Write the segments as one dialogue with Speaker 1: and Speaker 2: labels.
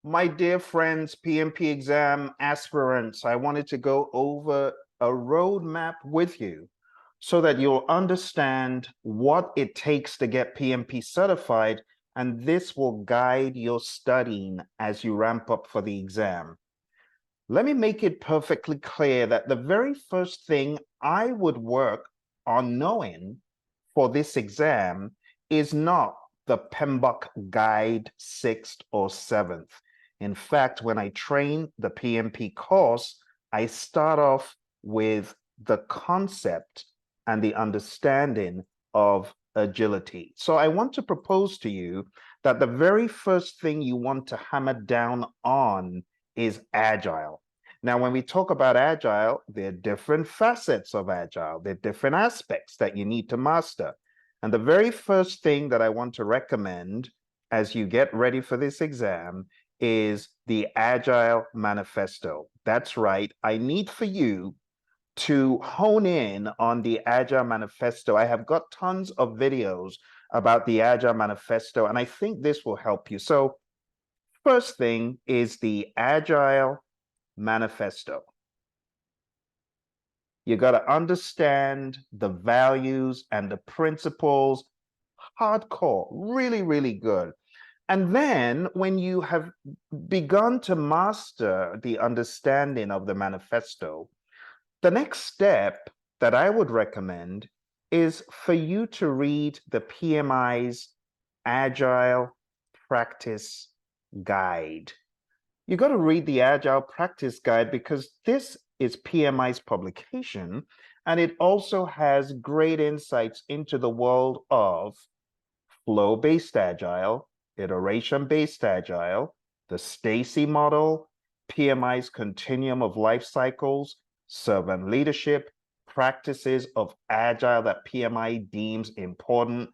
Speaker 1: My dear friends, PMP exam aspirants, I wanted to go over a roadmap with you so that you'll understand what it takes to get PMP certified, and this will guide your studying as you ramp up for the exam. Let me make it perfectly clear that the very first thing I would work on knowing for this exam is not the PMBOK guide 6th or 7th. In fact, when I train the PMP course, I start off with the concept and the understanding of agility. So I want to propose to you that the very first thing you want to hammer down on is Agile. Now, when we talk about Agile, there are different facets of Agile. There are different aspects that you need to master. And the very first thing that I want to recommend as you get ready for this exam is the Agile Manifesto. That's right. I need for you to hone in on the Agile Manifesto. I have got tons of videos about the Agile Manifesto, and I think this will help you. So first thing is the Agile Manifesto. You got to understand the values and the principles, hardcore, really, really good. And then when you have begun to master the understanding of the manifesto, the next step that I would recommend is for you to read the PMI's Agile Practice Guide. You got to read the Agile Practice Guide because this is PMI's publication, and it also has great insights into the world of flow-based Agile, iteration-based Agile, the Stacy model, PMI's continuum of life cycles, servant leadership, practices of Agile that PMI deems important,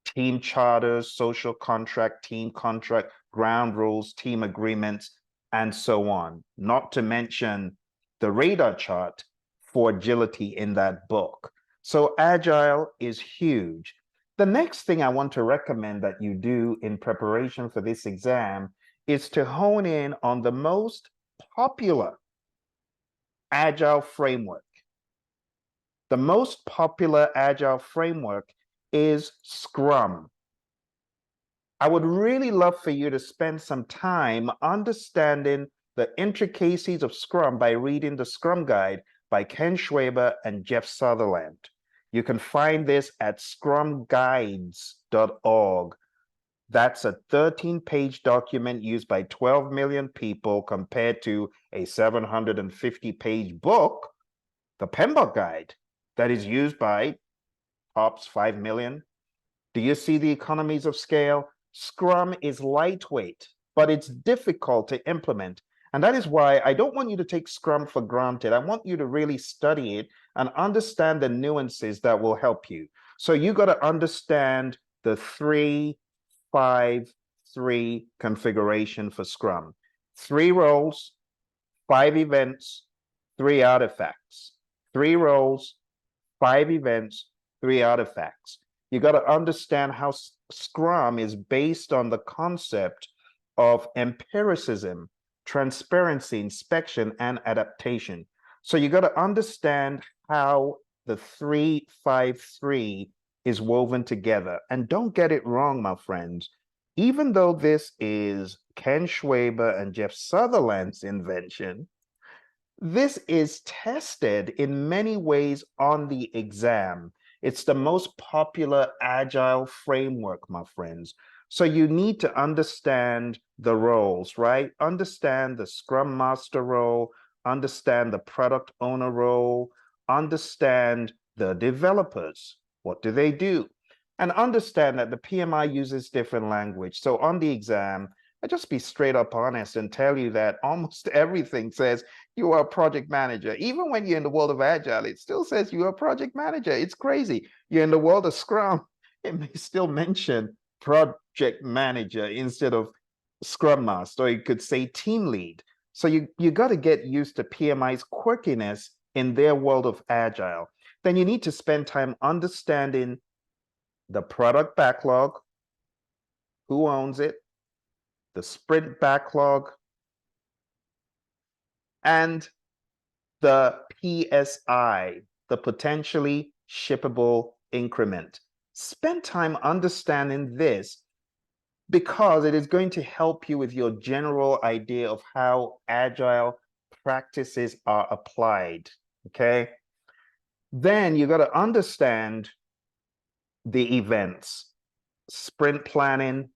Speaker 1: team charters, social contract, team contract, ground rules, team agreements, and so on. Not to mention the radar chart for agility in that book. So Agile is huge. The next thing I want to recommend that you do in preparation for this exam is to hone in on the most popular Agile framework. The most popular Agile framework is Scrum. I would really love for you to spend some time understanding the intricacies of Scrum by reading the Scrum Guide by Ken Schwaber and Jeff Sutherland. You can find this at scrumguides.org. That's a 13-page document used by 12 million people compared to a 750-page book, the PMBOK Guide, that is used by tops 5 million. Do you see the economies of scale? Scrum is lightweight, but it's difficult to implement. And that is why I don't want you to take Scrum for granted. I want you to really study it and understand the nuances that will help you. So you got to understand the 3-5-3 configuration for Scrum. 3 roles, 5 events, 3 artifacts. 3 roles, 5 events, 3 artifacts. You got to understand how Scrum is based on the concept of empiricism, transparency, inspection, and adaptation. So you got to understand how the 3-5-3 is woven together. And don't get it wrong, my friends. Even though this is Ken Schwaber and Jeff Sutherland's invention, this is tested in many ways on the exam. It's the most popular Agile framework, my friends. So you need to understand the roles, right? Understand the Scrum Master role, understand the Product Owner role, understand the developers. What do they do? And understand that the PMI uses different language. So on the exam, I just be straight up honest and tell you that almost everything says you are a project manager. Even when you're in the world of Agile, it still says you are a project manager. It's crazy. You're in the world of Scrum, it may still mention project manager instead of Scrum Master, or you could say team lead. So you got to get used to PMI's quirkiness in their world of Agile. Then you need to spend time understanding the product backlog, who owns it, the sprint backlog, and the PSI, the potentially shippable increment. Spend time understanding this because it is going to help you with your general idea of how agile practices are applied, okay? Then you got to understand the events, sprint planning,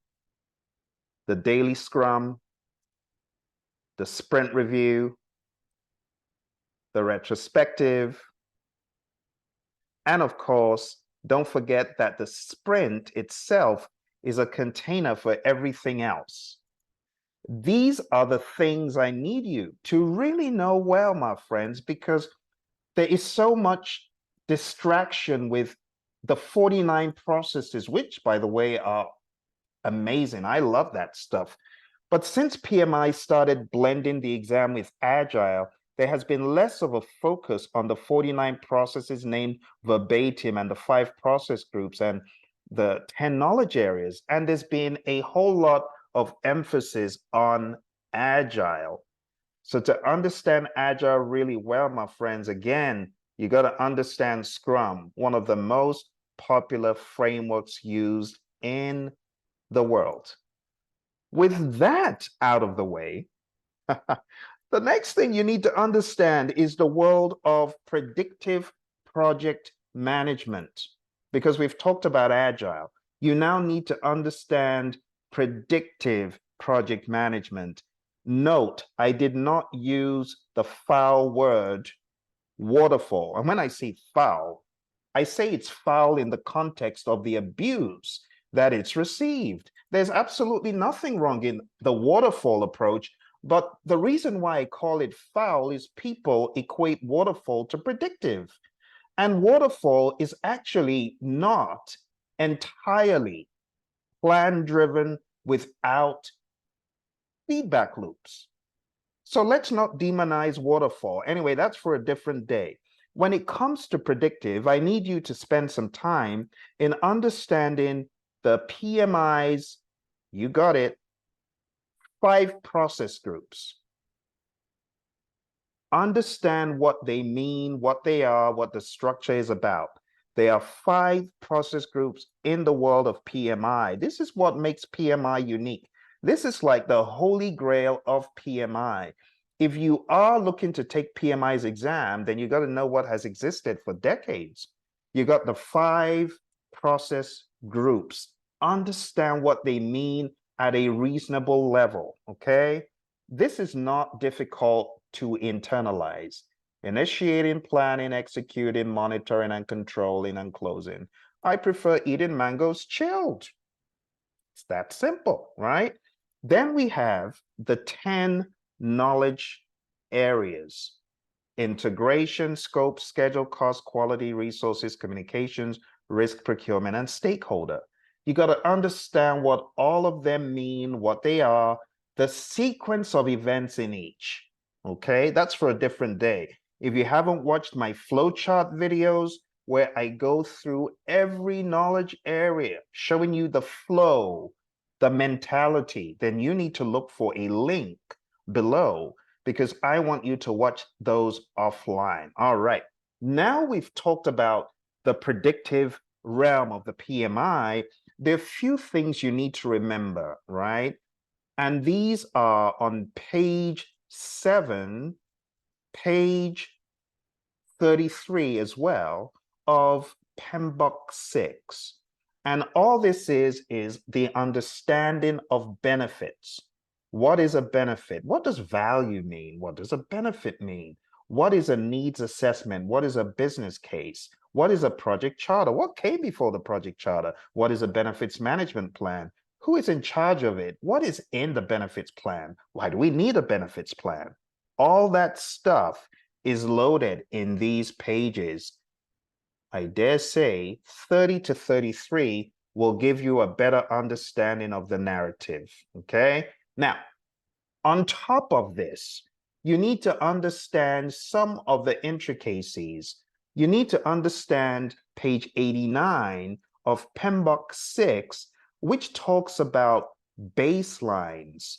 Speaker 1: the daily scrum, the sprint review, the retrospective, and of course, don't forget that the sprint itself is a container for everything else. These are the things I need you to really know well, my friends, because there is so much distraction with the 49 processes, which, by the way, are amazing. I love that stuff. But since PMI started blending the exam with Agile, there has been less of a focus on the 49 processes named verbatim and the 5 process groups and the 10 knowledge areas. And there's been a whole lot of emphasis on Agile. So to understand Agile really well, my friends, again, you got to understand Scrum, one of the most popular frameworks used in the world. With that out of the way, the next thing you need to understand is the world of predictive project management. Because we've talked about Agile, you now need to understand predictive project management. Note, I did not use the foul word waterfall. And when I say foul, I say it's foul in the context of the abuse that it's received. There's absolutely nothing wrong in the waterfall approach, but the reason why I call it foul is people equate waterfall to predictive. And waterfall is actually not entirely plan-driven without feedback loops. So let's not demonize waterfall. Anyway, that's for a different day. When it comes to predictive, I need you to spend some time in understanding the PMI's, you got it, 5 process groups. Understand what they mean, what they are, what the structure is about. There are 5 process groups in the world of PMI. This is what makes PMI unique. This is like the holy grail of PMI. If you are looking to take PMI's exam, then you got to know what has existed for decades. You got the 5 process groups. Understand what they mean at a reasonable level, okay? This is not difficult to internalize. Initiating, planning, executing, monitoring, and controlling, and closing. I prefer eating mangoes chilled. It's that simple, right? Then we have the 10 knowledge areas: integration, scope, schedule, cost, quality, resources, communications, risk, procurement, and stakeholder. You got to understand what all of them mean, what they are, the sequence of events in each. Okay, that's for a different day. If you haven't watched my flowchart videos where I go through every knowledge area, showing you the flow, the mentality, then you need to look for a link below because I want you to watch those offline. All right, now we've talked about the predictive realm of the PMI. There are a few things you need to remember, right? And these are on page 7, page 33 as well of PMBOK 6. And all this is the understanding of benefits. What is a benefit? What does value mean? What does a benefit mean? What is a needs assessment? What is a business case? What is a project charter? What came before the project charter? What is a benefits management plan? Who is in charge of it? What is in the benefits plan? Why do we need a benefits plan? All that stuff is loaded in these pages. I dare say 30 to 33 will give you a better understanding of the narrative, okay? Now, on top of this, you need to understand some of the intricacies. You need to understand page 89 of PMBOK 6, which talks about baselines.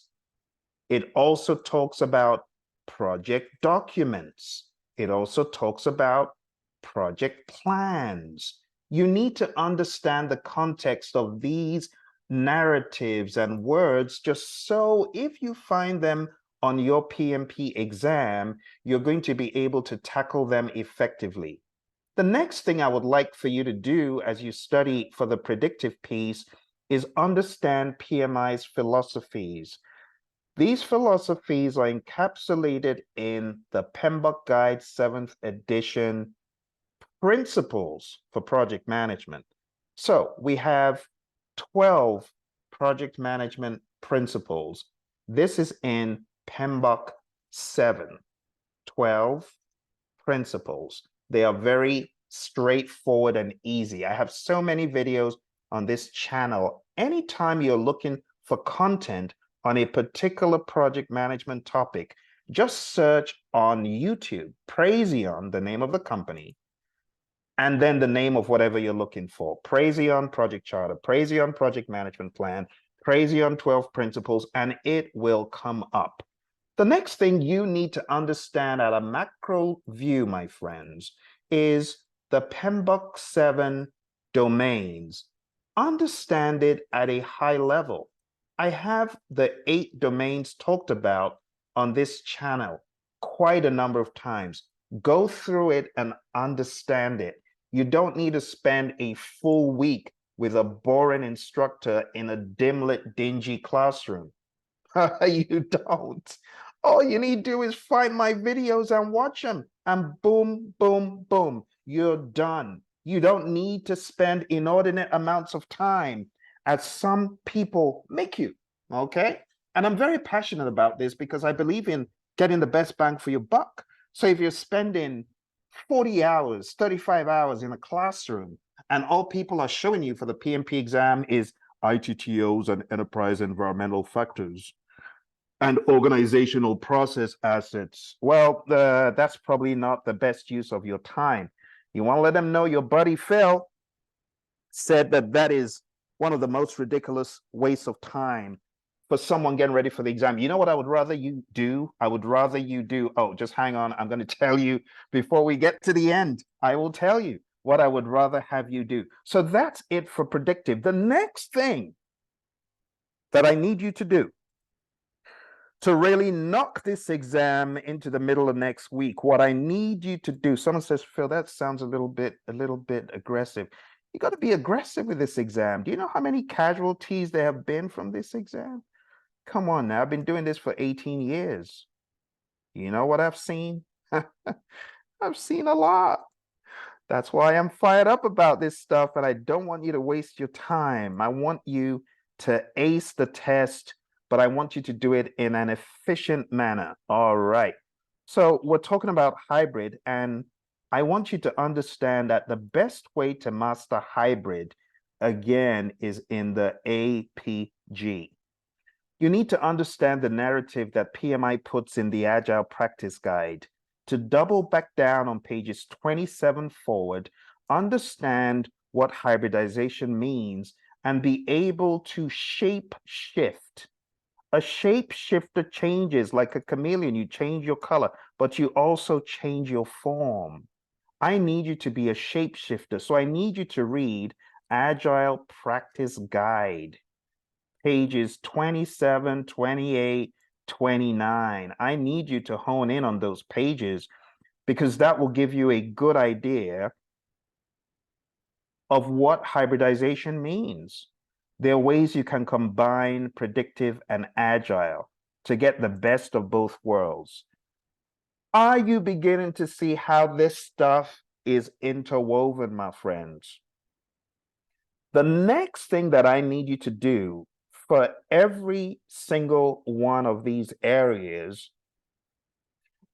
Speaker 1: It also talks about project documents. It also talks about project plans. You need to understand the context of these narratives and words, just so if you find them on your PMP exam, you're going to be able to tackle them effectively. The next thing I would like for you to do as you study for the predictive piece is understand PMI's philosophies. These philosophies are encapsulated in the PMBOK Guide 7th edition principles for project management. So we have 12 project management principles. This is in PMBOK 7, 12 principles. They are very straightforward and easy. I have so many videos on this channel. Anytime you're looking for content on a particular project management topic, just search on YouTube, Praizion, the name of the company, and then the name of whatever you're looking for. Praizion Project Charter, Praizion Project Management Plan, Praizion 12 Principles, and it will come up. The next thing you need to understand at a macro view, my friends, is the PMBOK 7 domains. Understand it at a high level. I have the 8 domains talked about on this channel quite a number of times. Go through it and understand it. You don't need to spend a full week with a boring instructor in a dim-lit, dingy classroom. You don't. All you need to do is find my videos and watch them, and boom, boom, boom, you're done. You don't need to spend inordinate amounts of time as some people make you, okay? And I'm very passionate about this because I believe in getting the best bang for your buck. So if you're spending 40 hours, 35 hours in a classroom, and all people are showing you for the PMP exam is ITTOs and enterprise environmental factors and organizational process assets, well, that's probably not the best use of your time. You want to let them know your buddy Phil said that that is one of the most ridiculous wastes of time for someone getting ready for the exam. You know what I would rather you do? I would rather you do, oh, just hang on. I'm going to tell you before we get to the end. I will tell you what I would rather have you do. So that's it for predictive. The next thing that I need you to do to really knock this exam into the middle of next week, what I need you to do, someone says, Phil, that sounds a little bit aggressive. You got to be aggressive with this exam. Do you know how many casualties there have been from this exam? Come on now, I've been doing this for 18 years. You know what I've seen? I've seen a lot. That's why I'm fired up about this stuff, and I don't want you to waste your time. I want you to ace the test, but I want you to do it in an efficient manner. All right. So we're talking about hybrid, and I want you to understand that the best way to master hybrid, again, is in the APG. You need to understand the narrative that PMI puts in the Agile Practice Guide. To double back down on pages 27 forward, understand what hybridization means and be able to shape shift. A shape shifter changes like a chameleon. You change your color, but you also change your form. I need you to be a shapeshifter. So I need you to read Agile Practice Guide, pages 27, 28, 29. I need you to hone in on those pages because that will give you a good idea of what hybridization means. There are ways you can combine predictive and agile to get the best of both worlds. Are you beginning to see how this stuff is interwoven, my friends? The next thing that I need you to do for every single one of these areas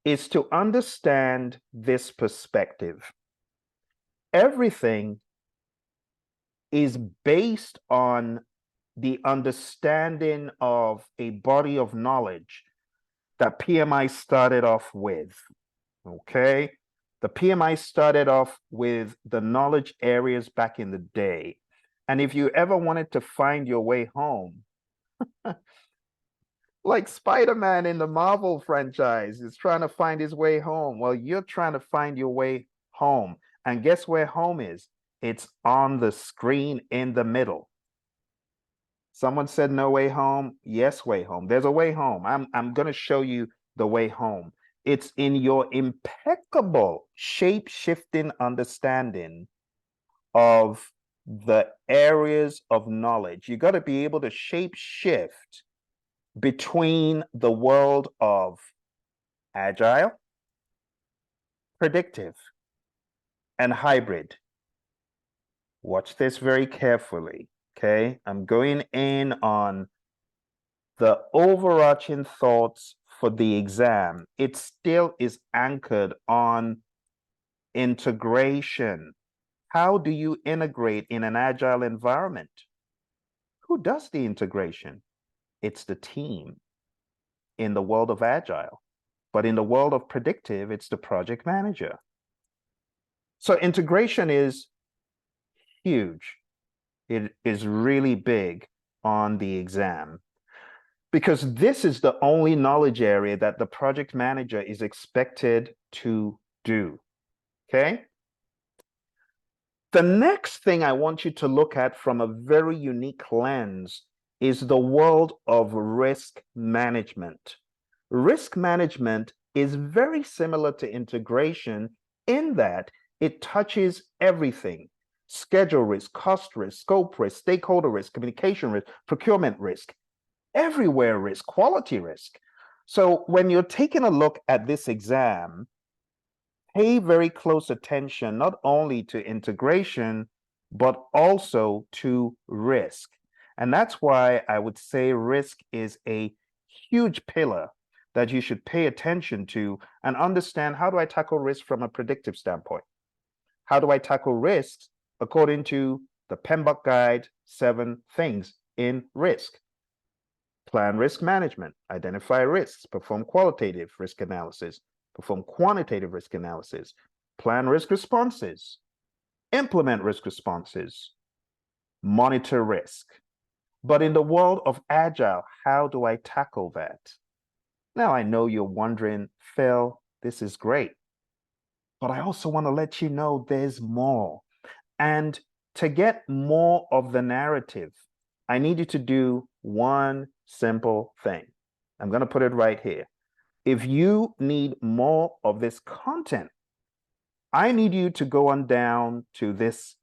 Speaker 1: is to understand this perspective. Everything is based on the understanding of a body of knowledge that PMI started off with, okay? The PMI started off with the knowledge areas back in the day. And if you ever wanted to find your way home, Like Spider-Man in the Marvel franchise is trying to find his way home. Well, you're trying to find your way home. And guess where home is? It's on the screen in the middle. Someone said no way home. Yes, way home. There's a way home. I'm going to show you the way home. It's in your impeccable shape-shifting understanding of the areas of knowledge. You got to be able to shape shift between the world of agile, predictive, and hybrid. Watch this very carefully. Okay, I'm going in on the overarching thoughts for the exam. It still is anchored on integration. How do you integrate in an agile environment? Who does the integration? It's the team in the world of agile. But in the world of predictive, it's the project manager. So integration is huge. It is really big on the exam because this is the only knowledge area that the project manager is expected to do. Okay? The next thing I want you to look at from a very unique lens is the world of risk management. Risk management is very similar to integration in that it touches everything: schedule risk, cost risk, scope risk, stakeholder risk, communication risk, procurement risk, everywhere risk, quality risk. So when you're taking a look at this exam, pay very close attention not only to integration, but also to risk. And that's why I would say risk is a huge pillar that you should pay attention to and understand. How do I tackle risk from a predictive standpoint? How do I tackle risks according to the PMBOK guide, 7 things in risk? Plan risk management, identify risks, perform qualitative risk analysis, perform quantitative risk analysis, plan risk responses, implement risk responses, monitor risk. But in the world of agile, how do I tackle that? Now, I know you're wondering, Phil, this is great, but I also want to let you know there's more. And to get more of the narrative, I need you to do one simple thing. I'm going to put it right here. If you need more of this content, I need you to go on down to this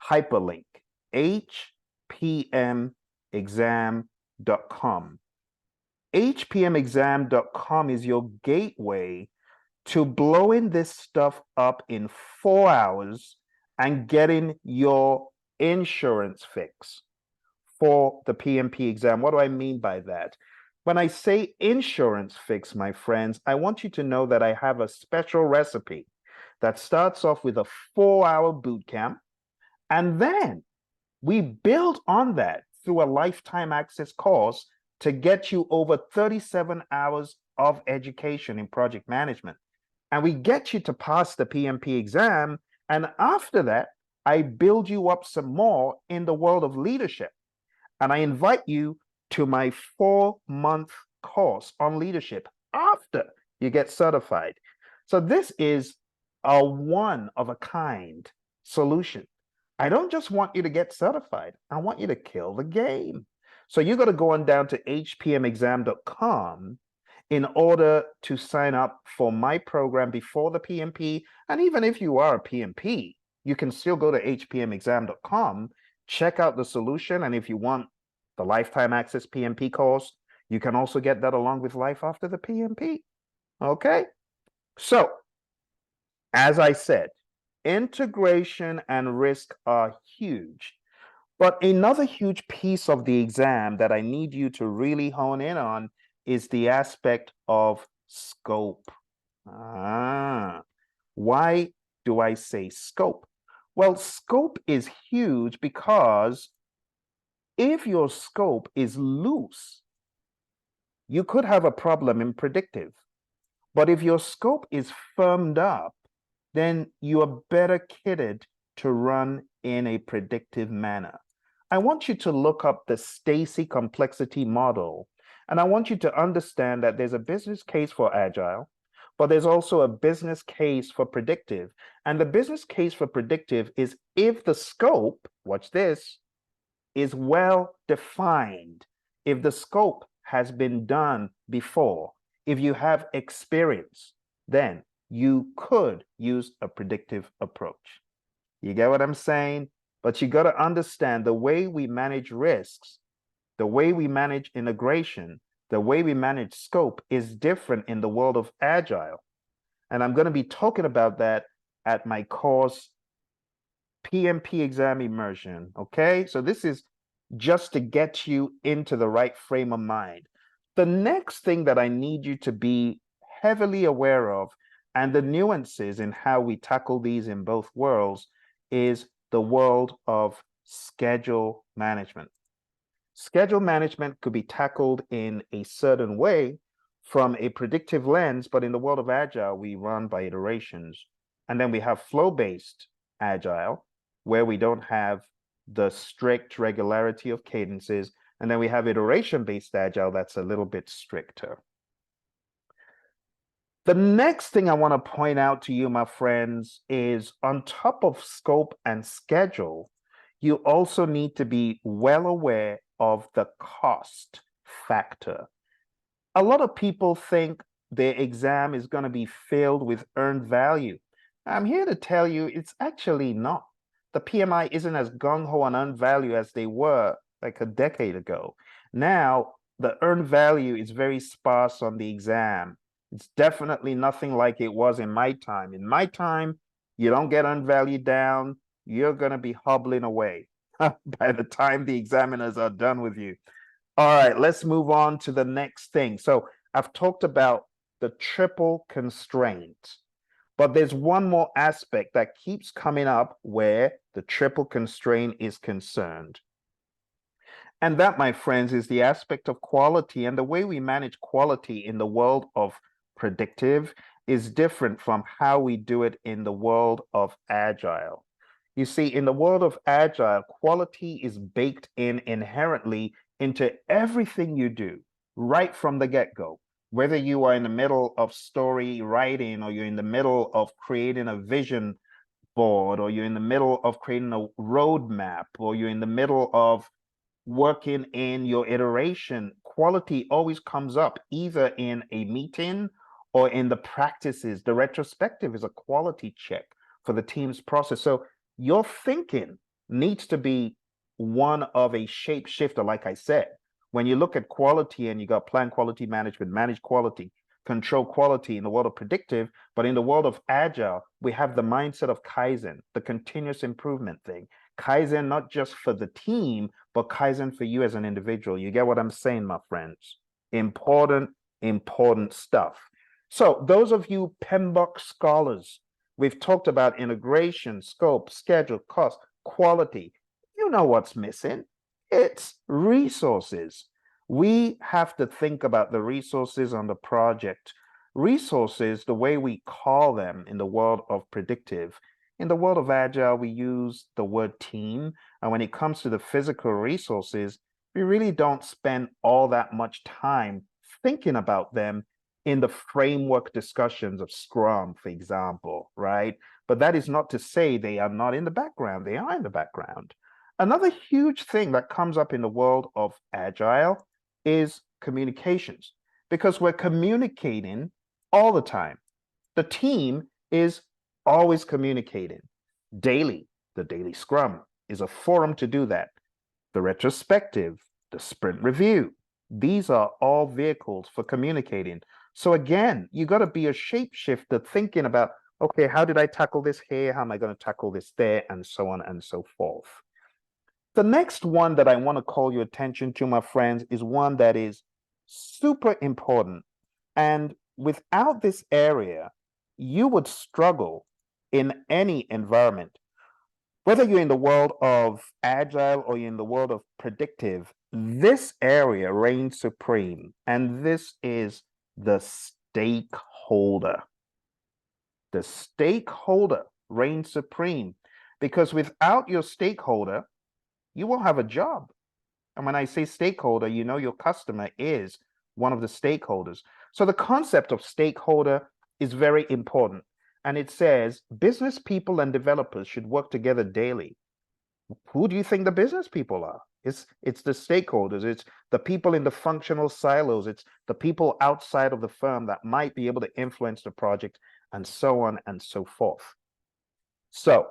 Speaker 1: hyperlink, hpmexam.com. hpmexam.com is your gateway to blowing this stuff up in 4 hours and getting your insurance fix for the PMP exam. What do I mean by that? When I say insurance fix, my friends, I want you to know that I have a special recipe that starts off with a 4-hour boot camp, and then we build on that through a lifetime access course to get you over 37 hours of education in project management. And we get you to pass the PMP exam. And after that, I build you up some more in the world of leadership. And I invite you to my 4-month course on leadership after you get certified. So this is a one-of-a-kind solution. I don't just want you to get certified. I want you to kill the game. So you got to go on down to hpmexam.com in order to sign up for my program before the PMP. And even if you are a PMP, you can still go to hpmexam.com, check out the solution. And if you want the lifetime access PMP course, you can also get that along with life after the PMP. Okay? So, as I said, integration and risk are huge. But another huge piece of the exam that I need you to really hone in on is the aspect of scope. Why do I say scope? Well, scope is huge because if your scope is loose, you could have a problem in predictive. But if your scope is firmed up, then you are better kitted to run in a predictive manner. I want you to look up the Stacy complexity model And I want you to understand that there's a business case for Agile, but there's also a business case for Predictive. And the business case for Predictive is if the scope, watch this, is well defined, if the scope has been done before, if you have experience, then you could use a predictive approach. You get what I'm saying? But you got to understand the way we manage risks, the way we manage integration, the way we manage scope is different in the world of Agile. And I'm going to be talking about that at my course, PMP Exam Immersion. Okay, so this is just to get you into the right frame of mind. The next thing that I need you to be heavily aware of, and the nuances in how we tackle these in both worlds, is the world of schedule management. Schedule management could be tackled in a certain way from a predictive lens, but in the world of Agile, we run by iterations. And then we have flow-based Agile, where we don't have the strict regularity of cadences. And then we have iteration-based Agile that's a little bit stricter. The next thing I want to point out to you, my friends, is on top of scope and schedule, you also need to be well aware of the cost factor. A lot of people think their exam is going to be filled with earned value. I'm here to tell you it's actually not. The PMI isn't as gung-ho on earned value as they were like a decade ago. Now, the earned value is very sparse on the exam. It's definitely nothing like it was in my time. In my time, you don't get earned value down, you're going to be hobbling away by the time the examiners are done with you. All right, let's move on to the next thing. So I've talked about the triple constraint, but there's one more aspect that keeps coming up where the triple constraint is concerned. And that, my friends, is the aspect of quality. And the way we manage quality in the world of predictive is different from how we do it in the world of Agile. You see, in the world of Agile, quality is baked in inherently into everything you do right from the get-go. Whether you are in the middle of story writing, or you're in the middle of creating a vision board, or you're in the middle of creating a roadmap, or you're in the middle of working in your iteration, quality always comes up either in a meeting or in the practices. The retrospective is a quality check for the team's process. So your thinking needs to be one of a shapeshifter, like I said. When you look at quality and you got plan quality management, manage quality, control quality in the world of predictive, but in the world of Agile, we have the mindset of Kaizen, the continuous improvement thing. Kaizen, not just for the team, but Kaizen for you as an individual. You get what I'm saying, my friends? Important, important stuff. So those of you PMBOK scholars, we've talked about integration, scope, schedule, cost, quality. You know what's missing. It's resources. We have to think about the resources on the project. Resources, the way we call them in the world of predictive. In the world of Agile, we use the word team. And when it comes to the physical resources, we really don't spend all that much time thinking about them in the framework discussions of Scrum, for example, right? But that is not to say they are not in the background. They are in the background. Another huge thing that comes up in the world of Agile is communications, because we're communicating all the time. The team is always communicating daily. The daily Scrum is a forum to do that. The retrospective, the sprint review, these are all vehicles for communicating. So again, you got to be a shapeshifter thinking about, okay, how did I tackle this here? How am I going to tackle this there? And so on and so forth. The next one that I want to call your attention to, my friends, is one that is super important. And without this area, you would struggle in any environment. Whether you're in the world of Agile or you're in the world of predictive, this area reigns supreme. And this is the stakeholder. The stakeholder reigns supreme, because without your stakeholder, you won't have a job. And when I say stakeholder, you know your customer is one of the stakeholders. So the concept of stakeholder is very important. And it says business people and developers should work together daily. Who do you think the business people are? It's the stakeholders. It's the people in the functional silos. It's the people outside of the firm that might be able to influence the project, and so on and so forth. So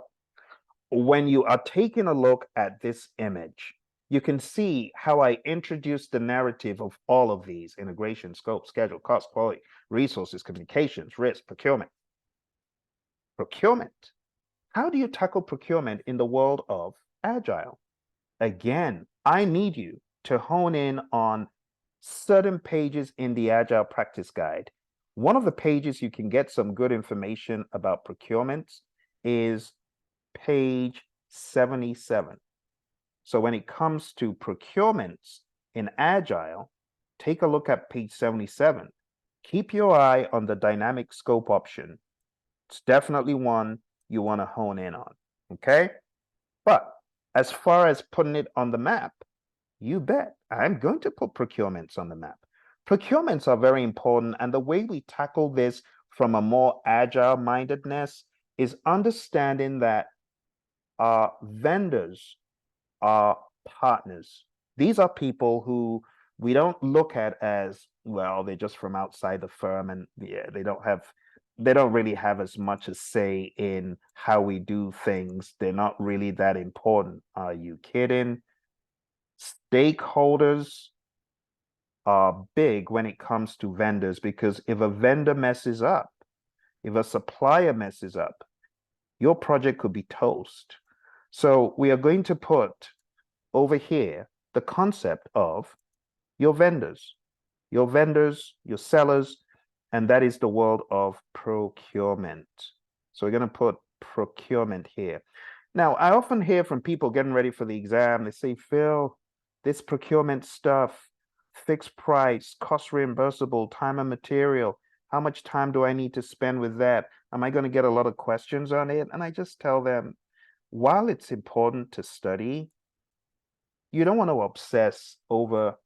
Speaker 1: when you are taking a look at this image, you can see how I introduced the narrative of all of these: integration, scope, schedule, cost, quality, resources, communications, risk, procurement. Procurement. How do you tackle procurement in the world of Agile? Again, I need you to hone in on certain pages in the Agile Practice Guide. One of the pages you can get some good information about procurement is page 77. So when it comes to procurements in Agile, take a look at page 77. Keep your eye on the dynamic scope option. It's definitely one you want to hone in on, okay? But as far as putting it on the map, you bet I'm going to put procurements on the map. Procurements are very important, and the way we tackle this from a more agile mindedness is understanding that our vendors are partners. These are people who we don't look at as, well, they're just from outside the firm, and yeah, they don't really have as much a say in how we do things. They're not really that important. Are you kidding? Stakeholders are big when it comes to vendors, because if a vendor messes up, if a supplier messes up, your project could be toast. So we are going to put over here the concept of your vendors, your sellers, and that is the world of procurement. So we're going to put procurement here. Now, I often hear from people getting ready for the exam, they say, Phil, this procurement stuff, fixed price, cost reimbursable, time and material, how much time do I need to spend with that? Am I going to get a lot of questions on it? And I just tell them, while it's important to study, you don't want to obsess over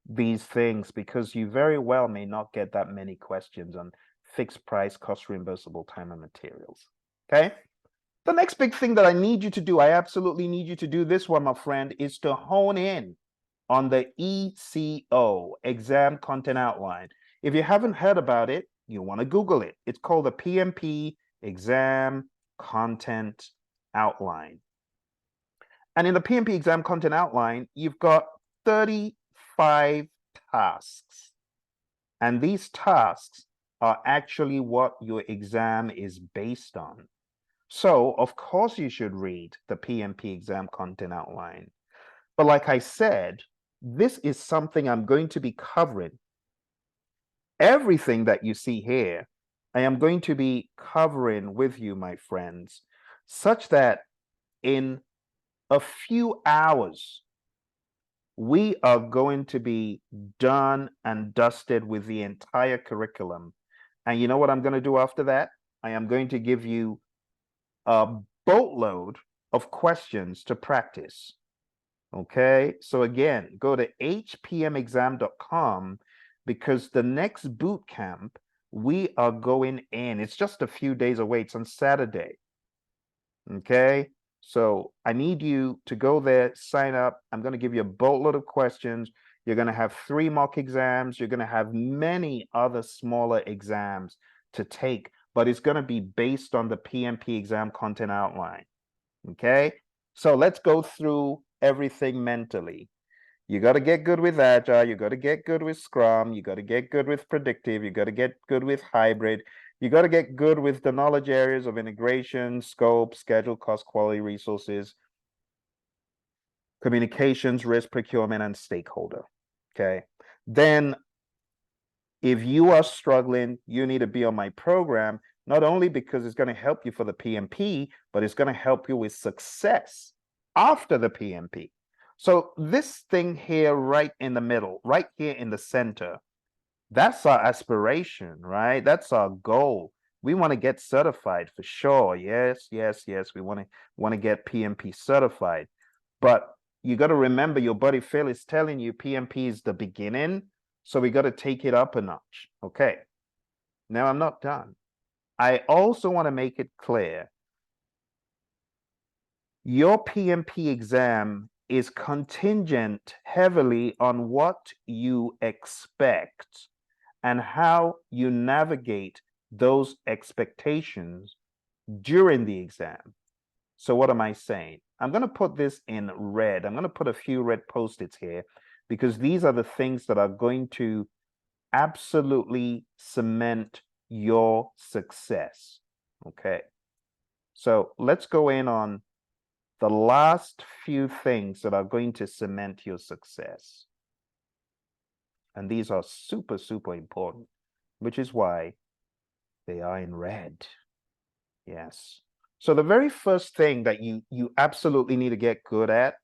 Speaker 1: these things, because you very well may not get that many questions on fixed price, cost reimbursable, time and materials. Okay. The next big thing that I need you to do, I absolutely need you to do this one, my friend, is to hone in on the ECO, Exam Content Outline. If you haven't heard about it, you want to Google it. It's called the PMP Exam Content Outline. And in the PMP Exam Content Outline, you've got 35 tasks. And these tasks are actually what your exam is based on. So, of course, you should read the PMP Exam Content Outline. But like I said, this is something I'm going to be covering. Everything that you see here, I am going to be covering with you, my friends, such that in a few hours, we are going to be done and dusted with the entire curriculum. And you know what I'm going to do after that? I am going to give you a boatload of questions to practice. Okay, so again, go to hpmexam.com, because the next boot camp we are going in, it's just a few days away. It's on Saturday. Okay, so I need you to go there, sign up. I'm going to give you a boatload of questions. You're going to have 3 mock exams. You're going to have many other smaller exams to take, but it's going to be based on the PMP Exam Content Outline. Okay, so let's go through everything mentally. You got to get good with Agile. You got to get good with Scrum. You got to get good with Predictive. You got to get good with Hybrid. You got to get good with the knowledge areas of integration, scope, schedule, cost, quality, resources, communications, risk, procurement, and stakeholder. Okay. Then if you are struggling, you need to be on my program, not only because it's going to help you for the PMP, but it's going to help you with success after the PMP. So this thing here right in the middle, right here in the center, that's our aspiration, right? That's our goal. We want to get certified for sure. Yes, yes, yes. We want to get PMP certified. But you got to remember, your buddy Phil is telling you PMP is the beginning. So we got to take it up a notch. Okay. Now I'm not done. I also want to make it clear your PMP exam is contingent heavily on what you expect and how you navigate those expectations during the exam. So what am I saying? I'm going to put this in red. I'm going to put a few red post-its here because these are the things that are going to absolutely cement your success. Okay. So let's go in on the last few things that are going to cement your success. And these are super, super important, which is why they are in red. Yes. So the very first thing that you absolutely need to get good at,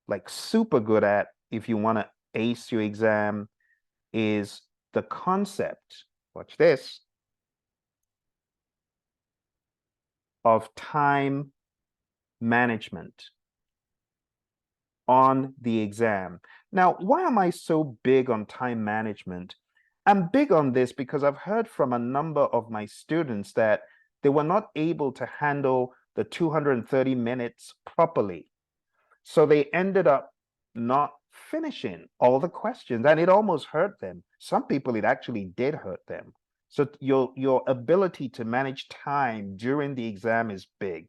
Speaker 1: like super good at, if you want to ace your exam, is the concept, watch this, of time management on the exam. Now, why am I so big on time management? I'm big on this because I've heard from a number of my students that they were not able to handle the 230 minutes properly. So they ended up not finishing all the questions, and it almost hurt them. Some people, it actually did hurt them. So your ability to manage time during the exam is big.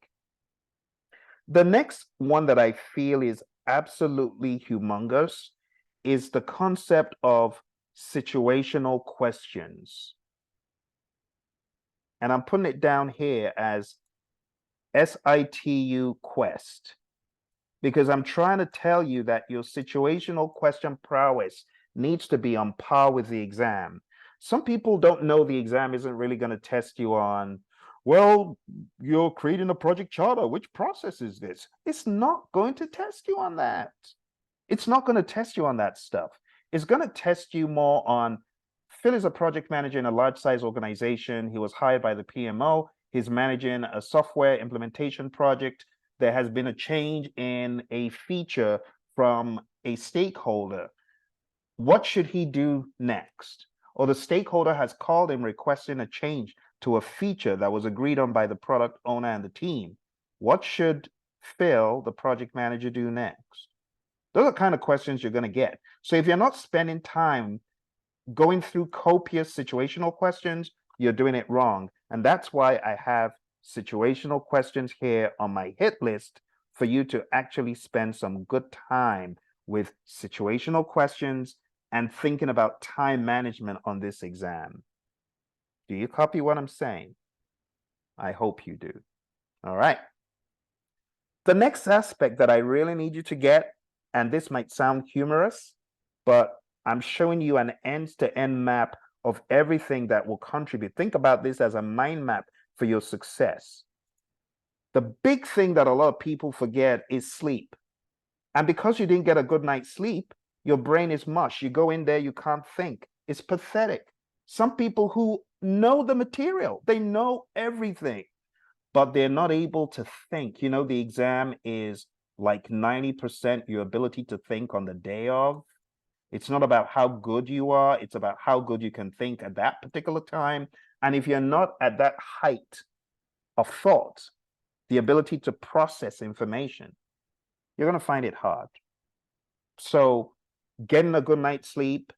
Speaker 1: The next one that I feel is absolutely humongous is the concept of situational questions. And I'm putting it down here as SITU quest, because I'm trying to tell you that your situational question prowess needs to be on par with the exam. Some people don't know the exam isn't really going to test you on, well, you're creating a project charter. Which process is this? It's not going to test you on that. It's not going to test you on that stuff. It's going to test you more on, Phil is a project manager in a large size organization. He was hired by the PMO. He's managing a software implementation project. There has been a change in a feature from a stakeholder. What should he do next? Or the stakeholder has called him requesting a change to a feature that was agreed on by the product owner and the team. What should Phil, the project manager, do next? Those are the kind of questions you're going to get. So if you're not spending time going through copious situational questions, you're doing it wrong. And that's why I have situational questions here on my hit list for you to actually spend some good time with situational questions and thinking about time management on this exam. Do you copy what I'm saying? I hope you do. All right. The next aspect that I really need you to get, and this might sound humorous, but I'm showing you an end-to-end map of everything that will contribute. Think about this as a mind map for your success. The big thing that a lot of people forget is sleep. And because you didn't get a good night's sleep, your brain is mush. You go in there, you can't think. It's pathetic. Some people who know the material, they know everything, but they're not able to think. You know, the exam is like 90% your ability to think on the day of. It's not about how good you are. It's about how good you can think at that particular time. And if you're not at that height of thought, the ability to process information, you're going to find it hard. So getting a good night's sleep,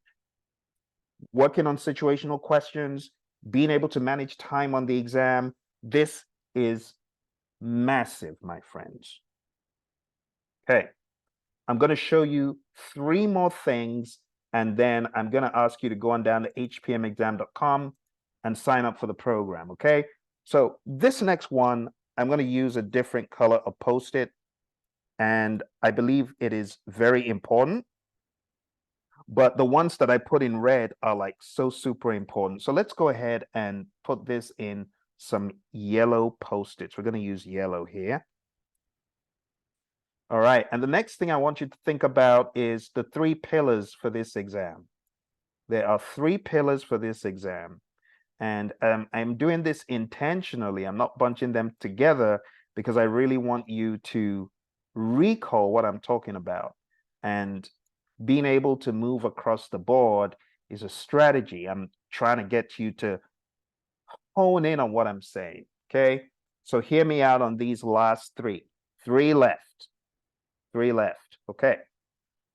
Speaker 1: working on situational questions, being able to manage time on the exam, this is massive, my friends. Okay, I'm going to show you 3 more things, and then I'm going to ask you to go on down to hpmexam.com and sign up for the program, okay? So this next one, I'm going to use a different color of Post-it, and I believe it is very important. But the ones that I put in red are like so super important. So let's go ahead and put this in some yellow Post-its. We're going to use yellow here. All right, and the next thing I want you to think about is the 3 pillars for this exam. There are 3 pillars for this exam. And I'm doing this intentionally. I'm not bunching them together because I really want you to recall what I'm talking about. And being able to move across the board is a strategy. I'm trying to get you to hone in on what I'm saying, okay? So hear me out on these last three. Three left, okay?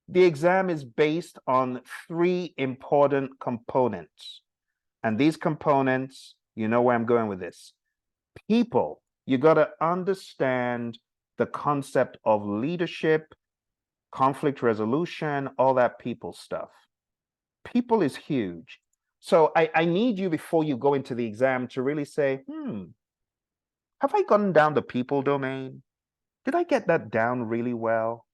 Speaker 1: The exam is based on three important components. And these components, you know where I'm going with this. People, you got to understand the concept of leadership, conflict resolution, all that people stuff. People is huge. So I need you before you go into the exam to really say, have I gotten down the people domain? Did I get that down really well?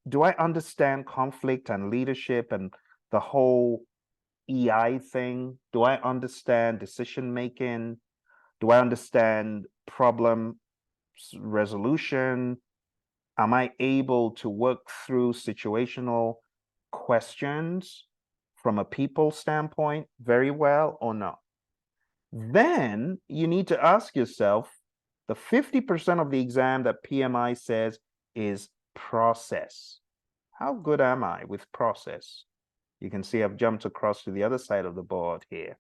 Speaker 1: Do I understand conflict and leadership and the whole EI thing? Do I understand decision making? Do I understand problem resolution? Am I able to work through situational questions from a people standpoint very well or not? Then you need to ask yourself, the 50% of the exam that PMI says is process. How good am I with process? You can see I've jumped across to the other side of the board here.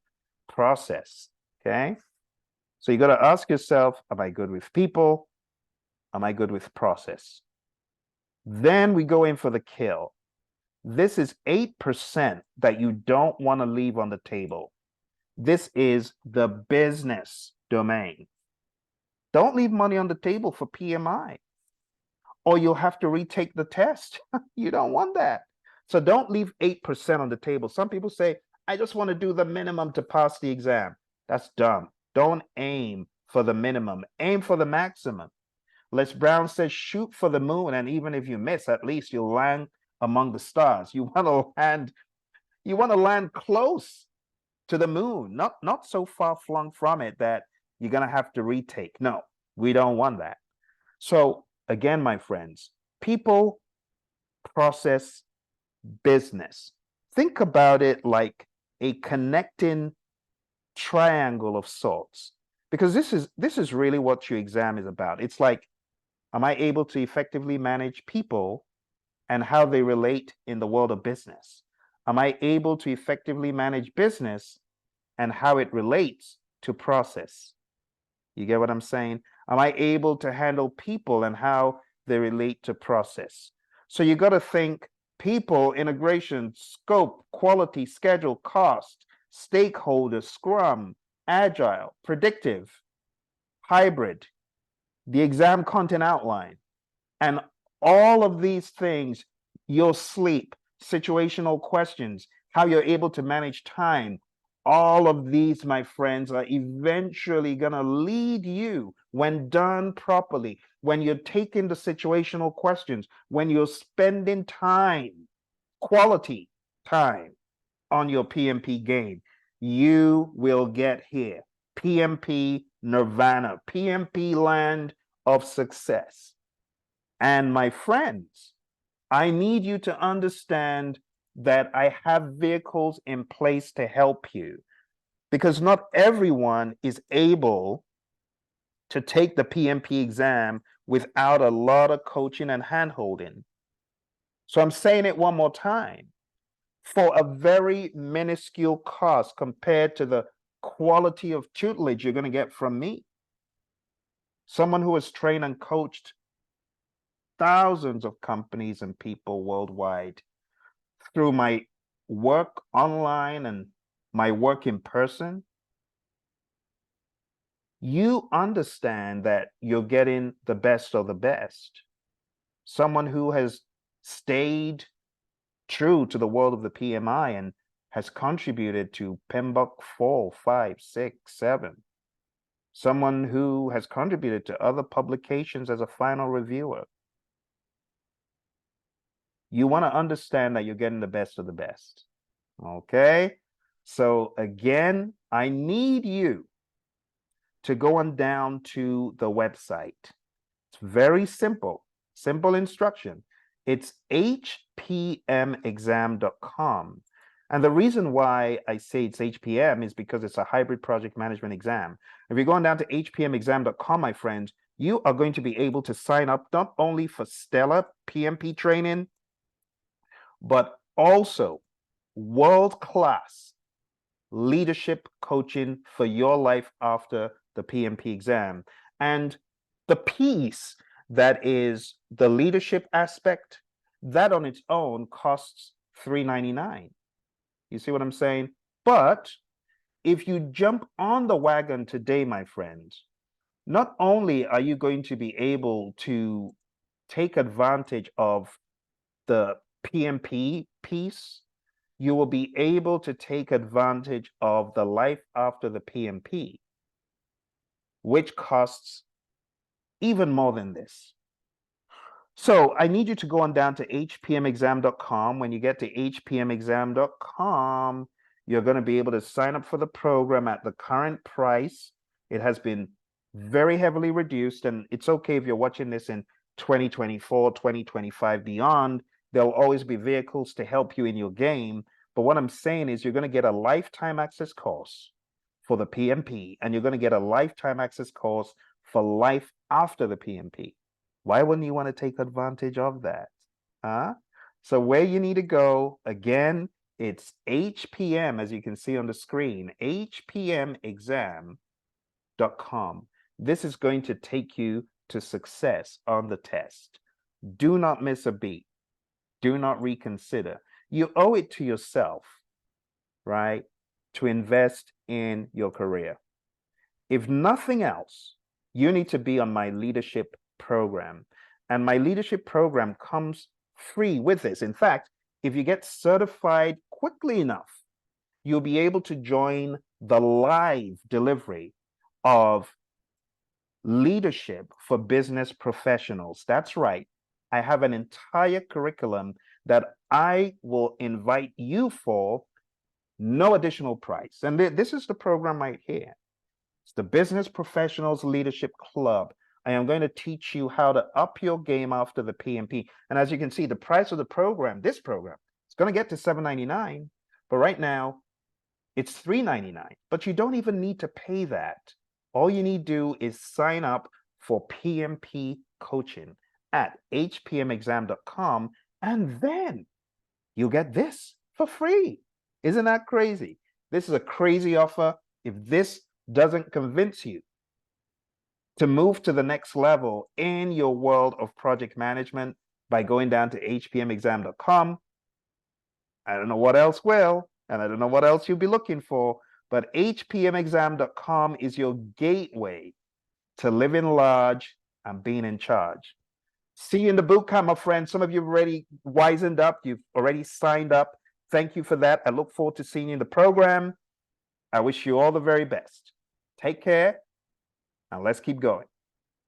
Speaker 1: Process, okay? So you got to ask yourself, am I good with people? Am I good with process? Then we go in for the kill. This is 8% that you don't want to leave on the table. This is the business domain. Don't leave money on the table for PMI, or you'll have to retake the test. You don't want that. So don't leave 8% on the table. Some people say, I just want to do the minimum to pass the exam. That's dumb. Don't aim for the minimum. Aim for the maximum. Les Brown says, shoot for the moon, and even if you miss, at least you'll land among the stars. You want to land close to the moon, not so far flung from it that you're going to have to retake. No, we don't want that. So again, my friends, people, process, business. Think about it like a connecting triangle of sorts, because this is really what your exam is about. It's like, am I able to effectively manage people and how they relate in the world of business? Am I able to effectively manage business and how it relates to process? You get what I'm saying? Am I able to handle people and how they relate to process? So you got to think people, integration, scope, quality, schedule, cost, stakeholders, scrum, agile, predictive, hybrid, the exam content outline, and all of these things, your sleep, situational questions, how you're able to manage time, all of these, my friends, are eventually going to lead you, when done properly, when you're taking the situational questions, when you're spending time, quality time on your PMP game, you will get here. PMP Nirvana, PMP land of success. And my friends, I need you to understand that I have vehicles in place to help you, because not everyone is able to take the PMP exam without a lot of coaching and handholding. So I'm saying it one more time. For a very minuscule cost compared to the quality of tutelage you're going to get from me, someone who has trained and coached thousands of companies and people worldwide through my work online and my work in person, you understand that you're getting the best of the best. Someone who has stayed true to the world of the PMI and has contributed to PMBOK 4, 5, 6, 7. Someone who has contributed to other publications as a final reviewer. You want to understand that you're getting the best of the best. Okay? So again, I need you to go on down to the website. It's very simple, simple instruction. It's hpmexam.com. And the reason why I say it's HPM is because it's a hybrid project management exam. If you're going down to hpmexam.com, my friends, you are going to be able to sign up not only for stellar PMP training, but Also, world-class leadership coaching for your life after the PMP exam. And the piece that is the leadership aspect, that on its own costs $399. You see what I'm saying? But if you jump on the wagon today, my friends, not only are you going to be able to take advantage of the PMP piece, you will be able to take advantage of the life after the PMP, which costs even more than this. So I need you to go on down to hpmexam.com. When you get to hpmexam.com, you're going to be able to sign up for the program at the current price. It has been very heavily reduced, and it's okay if you're watching this in 2024, 2025 beyond. There'll always be vehicles to help you in your game. But what I'm saying is you're going to get a lifetime access course for the PMP, and you're going to get a lifetime access course for life after the PMP. Why wouldn't you want to take advantage of that? Huh? So where you need to go, again, it's HPM, as you can see on the screen, hpmexam.com. This is going to take you to success on the test. Do not miss a beat. Do not reconsider. You owe it to yourself, right, to invest in your career. If nothing else, you need to be on my leadership program. And my leadership program comes free with this. In fact, if you get certified quickly enough, you'll be able to join the live delivery of leadership for business professionals. That's right. I have an entire curriculum that I will invite you for, no additional price. And this is the program right here. It's the Business Professionals Leadership Club. I am going to teach you how to up your game after the PMP. And as you can see, the price of the program, this program, it's going to get to $799. But right now, it's $399. But you don't even need to pay that. All you need to do is sign up for PMP coaching at hpmexam.com, and then you'll get this for free. Isn't that crazy? This is a crazy offer. If this doesn't convince you to move to the next level in your world of project management by going down to hpmexam.com, I don't know what else will, and I don't know what else you'll be looking for, but hpmexam.com is your gateway to living large and being in charge. See you in the bootcamp, my friend. Some of you have already wisened up. You've already signed up. Thank you for that. I look forward to seeing you in the program. I wish you all the very best. Take care, and let's keep going.